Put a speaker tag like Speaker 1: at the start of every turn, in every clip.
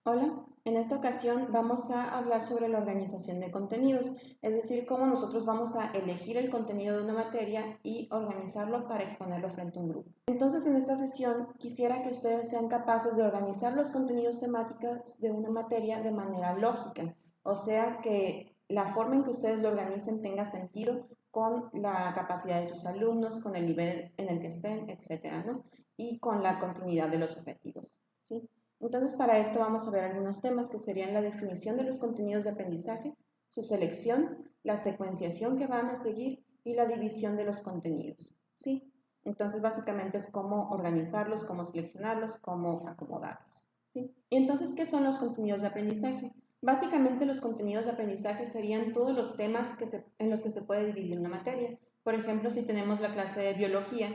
Speaker 1: Hola, en esta ocasión vamos a hablar sobre la organización de contenidos, es decir, cómo nosotros vamos a elegir el contenido de una materia y organizarlo para exponerlo frente a un grupo. Entonces, en esta sesión quisiera que ustedes sean capaces de organizar los contenidos temáticos de una materia de manera lógica, o sea, que la forma en que ustedes lo organicen tenga sentido con la capacidad de sus alumnos, con el nivel en el que estén, etcétera, ¿no? Y con la continuidad de los objetivos, ¿sí? Entonces, para esto vamos a ver algunos temas que serían la definición de los contenidos de aprendizaje, su selección, la secuenciación que van a seguir y la división de los contenidos, ¿sí? Entonces, básicamente es cómo organizarlos, cómo seleccionarlos, cómo acomodarlos, ¿sí? Y entonces, ¿qué son los contenidos de aprendizaje? Básicamente, los contenidos de aprendizaje serían todos los temas en los que se puede dividir una materia. Por ejemplo, si tenemos la clase de biología,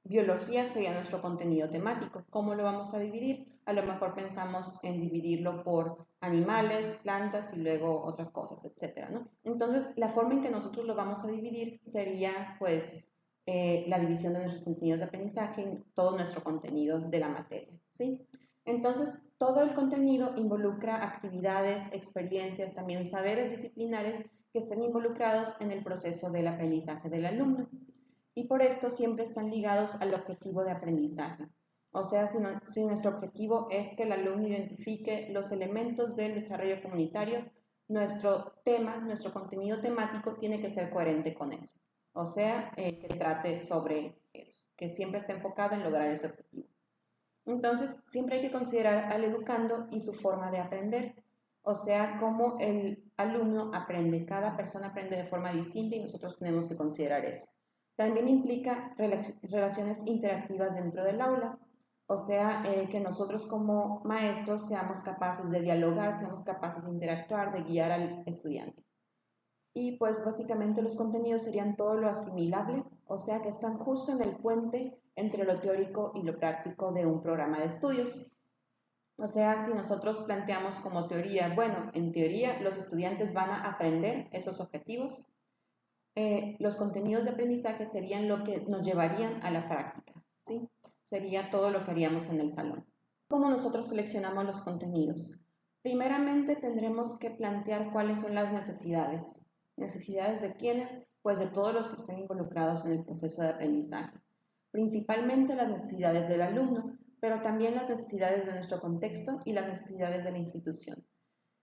Speaker 1: biología sería nuestro contenido temático. ¿Cómo lo vamos a dividir? A lo mejor pensamos en dividirlo por animales, plantas y luego otras cosas, etcétera, ¿no? Entonces, la forma en que nosotros lo vamos a dividir sería, pues, la división de nuestros contenidos de aprendizaje en todo nuestro contenido de la materia, ¿sí? Entonces, todo el contenido involucra actividades, experiencias, también saberes disciplinares que estén involucrados en el proceso del aprendizaje del alumno y por esto siempre están ligados al objetivo de aprendizaje. O sea, si nuestro objetivo es que el alumno identifique los elementos del desarrollo comunitario, nuestro tema, nuestro contenido temático tiene que ser coherente con eso. O sea, que trate sobre eso, que siempre esté enfocado en lograr ese objetivo. Entonces, siempre hay que considerar al educando y su forma de aprender. O sea, cómo el alumno aprende. Cada persona aprende de forma distinta y nosotros tenemos que considerar eso. También implica relaciones interactivas dentro del aula. O sea, que nosotros como maestros seamos capaces de dialogar, seamos capaces de interactuar, de guiar al estudiante. Y pues básicamente los contenidos serían todo lo asimilable, o sea que están justo en el puente entre lo teórico y lo práctico de un programa de estudios. O sea, si nosotros planteamos como teoría, bueno, en teoría los estudiantes van a aprender esos objetivos, los contenidos de aprendizaje serían lo que nos llevarían a la práctica, ¿sí? Sería todo lo que haríamos en el salón. ¿Cómo nosotros seleccionamos los contenidos? Primeramente tendremos que plantear cuáles son las necesidades. ¿Necesidades de quiénes? Pues de todos los que estén involucrados en el proceso de aprendizaje. Principalmente las necesidades del alumno, pero también las necesidades de nuestro contexto y las necesidades de la institución.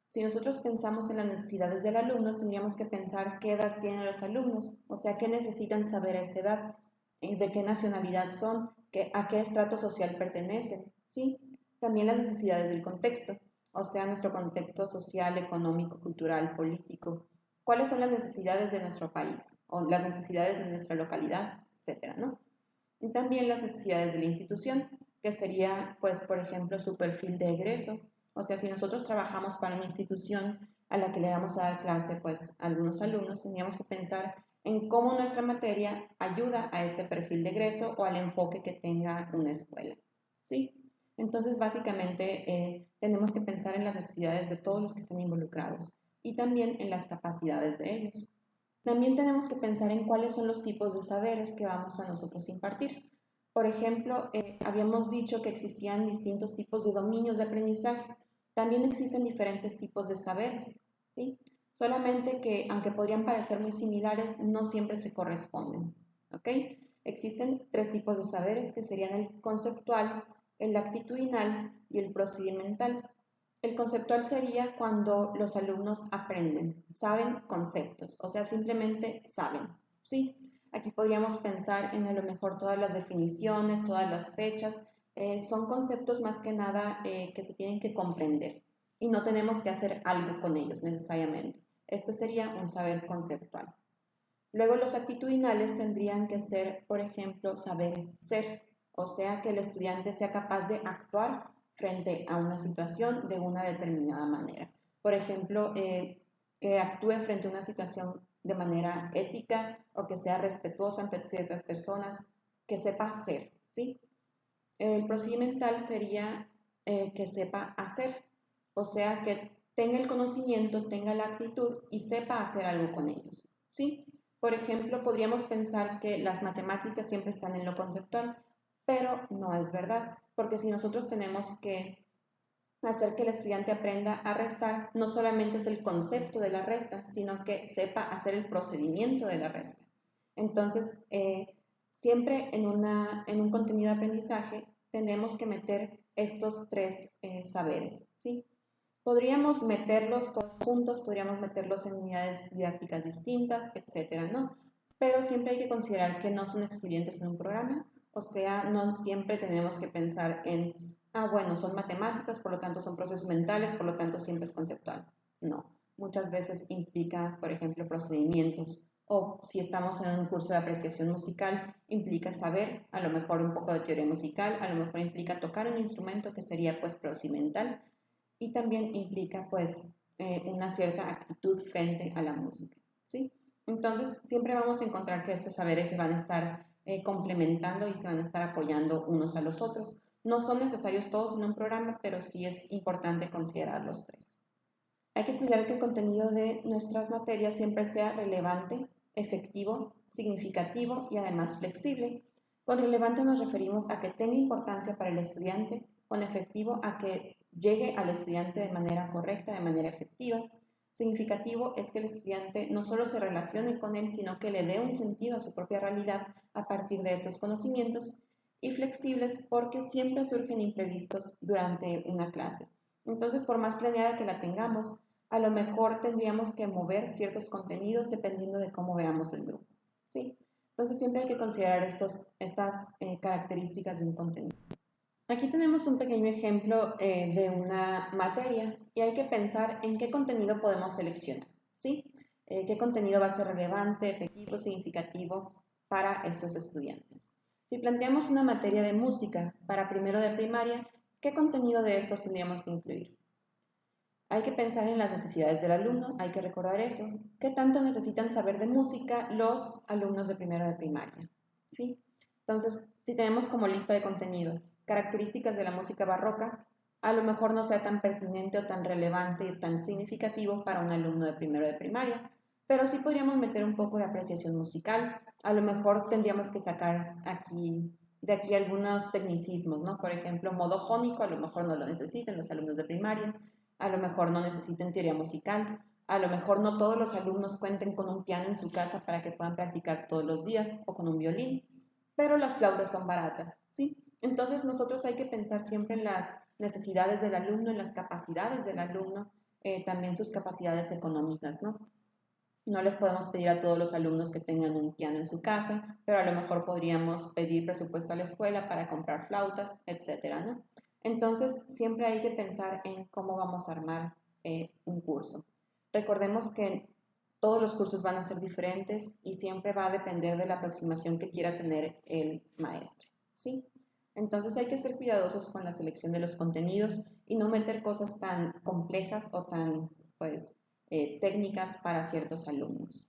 Speaker 1: Si nosotros pensamos en las necesidades del alumno, tendríamos que pensar qué edad tienen los alumnos, o sea, qué necesitan saber a esta edad, de qué nacionalidad son, a qué estrato social pertenecen, ¿sí? También las necesidades del contexto, o sea, nuestro contexto social, económico, cultural, político, cuáles son las necesidades de nuestro país, o las necesidades de nuestra localidad, etcétera, ¿no? Y también las necesidades de la institución, que sería, pues, por ejemplo, su perfil de egreso. O sea, si nosotros trabajamos para una institución a la que le vamos a dar clase, pues, a algunos alumnos, tendríamos que pensar en cómo nuestra materia ayuda a este perfil de egreso o al enfoque que tenga una escuela. ¿Sí? Entonces, básicamente, tenemos que pensar en las necesidades de todos los que están involucrados y también en las capacidades de ellos. También tenemos que pensar en cuáles son los tipos de saberes que vamos a nosotros impartir. Por ejemplo, habíamos dicho que existían distintos tipos de dominios de aprendizaje. También existen diferentes tipos de saberes, ¿sí? Solamente que, aunque podrían parecer muy similares, no siempre se corresponden, ¿ok? Existen tres tipos de saberes que serían el conceptual, el actitudinal y el procedimental. El conceptual sería cuando los alumnos aprenden, saben conceptos, o sea, simplemente saben, ¿sí? Aquí podríamos pensar en a lo mejor todas las definiciones, todas las fechas, son conceptos más que nada que se tienen que comprender y no tenemos que hacer algo con ellos necesariamente. Este sería un saber conceptual. Luego los actitudinales tendrían que ser, por ejemplo, saber ser, o sea, que el estudiante sea capaz de actuar frente a una situación de una determinada manera. Por ejemplo, que actúe frente a una situación de manera ética o que sea respetuoso ante ciertas personas, que sepa ser, ¿sí? El procedimental sería que sepa hacer, o sea, que tenga el conocimiento, tenga la actitud y sepa hacer algo con ellos, ¿sí? Por ejemplo, podríamos pensar que las matemáticas siempre están en lo conceptual, pero no es verdad, porque si nosotros tenemos que hacer que el estudiante aprenda a restar no solamente es el concepto de la resta, sino que sepa hacer el procedimiento de la resta. Entonces, siempre en un contenido de aprendizaje tenemos que meter estos tres saberes, ¿sí? Podríamos meterlos todos juntos, podríamos meterlos en unidades didácticas distintas, etcétera, ¿no? Pero siempre hay que considerar que no son excluyentes en un programa, o sea, no siempre tenemos que pensar en, bueno, son matemáticas, por lo tanto son procesos mentales, por lo tanto siempre es conceptual. No, muchas veces implica, por ejemplo, procedimientos, o si estamos en un curso de apreciación musical, implica saber a lo mejor un poco de teoría musical, a lo mejor implica tocar un instrumento que sería pues procedimental, y también implica pues una cierta actitud frente a la música, ¿sí? Entonces siempre vamos a encontrar que estos saberes se van a estar complementando y se van a estar apoyando unos a los otros. No son necesarios todos en un programa, pero sí es importante considerar los tres. Hay que cuidar que el contenido de nuestras materias siempre sea relevante, efectivo, significativo y además flexible. Con relevante nos referimos a que tenga importancia para el estudiante, con efectivo a que llegue al estudiante de manera correcta, de manera efectiva. Significativo es que el estudiante no solo se relacione con él, sino que le dé un sentido a su propia realidad a partir de estos conocimientos. Y flexibles porque siempre surgen imprevistos durante una clase. Entonces, por más planeada que la tengamos, a lo mejor tendríamos que mover ciertos contenidos dependiendo de cómo veamos el grupo, ¿sí? Entonces, siempre hay que considerar estas características de un contenido. Aquí tenemos un pequeño ejemplo de una materia y hay que pensar en qué contenido podemos seleccionar, ¿sí? Qué contenido va a ser relevante, efectivo, significativo para estos estudiantes. Si planteamos una materia de música para primero de primaria, ¿qué contenido de estos tendríamos que incluir? Hay que pensar en las necesidades del alumno, hay que recordar eso. ¿Qué tanto necesitan saber de música los alumnos de primero de primaria? ¿Sí? Entonces, si tenemos como lista de contenido características de la música barroca, a lo mejor no sea tan pertinente o tan relevante y tan significativo para un alumno de primero de primaria, pero sí podríamos meter un poco de apreciación musical. A lo mejor tendríamos que sacar de aquí algunos tecnicismos, ¿no? Por ejemplo, modo jónico, a lo mejor no lo necesitan los alumnos de primaria. A lo mejor no necesiten teoría musical, a lo mejor no todos los alumnos cuenten con un piano en su casa para que puedan practicar todos los días o con un violín, pero las flautas son baratas, ¿sí? Entonces nosotros hay que pensar siempre en las necesidades del alumno, en las capacidades del alumno, también sus capacidades económicas, ¿no? No les podemos pedir a todos los alumnos que tengan un piano en su casa, pero a lo mejor podríamos pedir presupuesto a la escuela para comprar flautas, etcétera, ¿no? Entonces, siempre hay que pensar en cómo vamos a armar un curso. Recordemos que todos los cursos van a ser diferentes y siempre va a depender de la aproximación que quiera tener el maestro, ¿sí? Entonces hay que ser cuidadosos con la selección de los contenidos y no meter cosas tan complejas o tan, pues, técnicas para ciertos alumnos.